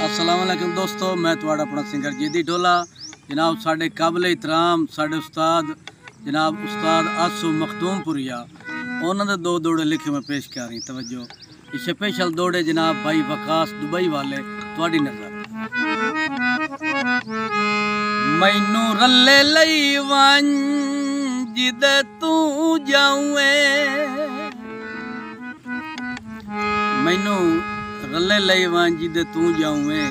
अस्सलाम वालेकुम दोस्तों, मैं तुहाड़ा अपना सिंगर जीदी ढोला। जनाब साढ़े काबिल इतराम साढ़े उस्ताद जनाब उस्ताद आसू मखदूमपुरिया उन्होंने दो दौड़े लिखे मैं पेश कर रही। तवज्जो, स्पेशल दौड़े जनाब भाई वकास दुबई वाले तुहाड़ी नजर। मैनू रले लई वंज जिदे तू जाऊए, मैनू रले लई वंज जिदे तू जाऊए,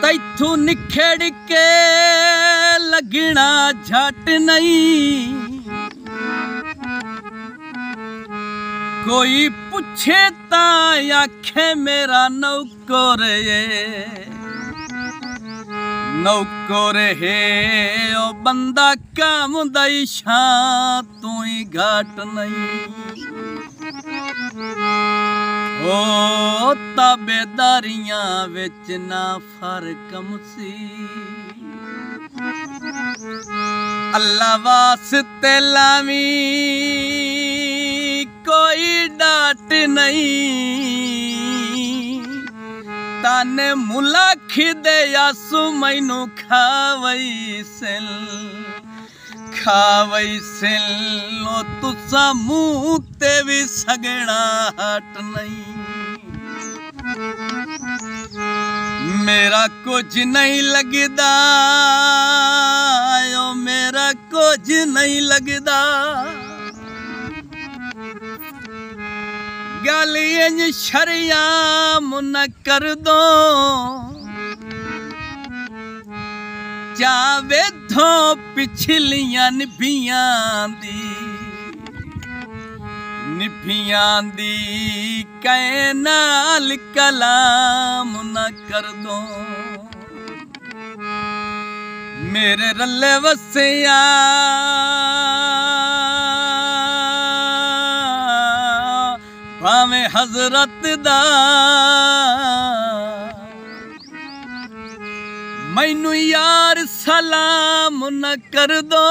तैथू निखेड़ के लगना झट नहीं। कोई पूछे ता आखे मेरा नौकर नौकर है ओ बंदा काम दई शां तू ही घाट नहीं। ओ ताबेदारियां विच ना फर्क मुसी, अल्लाह वास्ते लावी कोई डाट नहीं। ताने मुला खिदे यासु मैनू खावई सिल ओ तुसा मुँह ते भी सगना हट नहीं। मेरा कुछ नहीं लगदा ओ मेरा कुछ नहीं लगदा, गल इंज शरियाम न कर दो जावे थो पिछलियां निभियां दी कै नाल कलाम न कर दो। मेरे रले वसिया भावे हजरत दा मैनू यार सलाम न कर दो।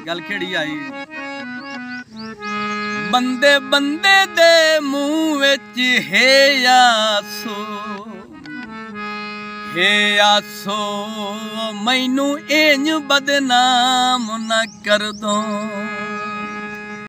गल केड़ी आई, बंदे बंदे दे मुँह विच हे आसो मैनू इंज बदनाम न कर दो।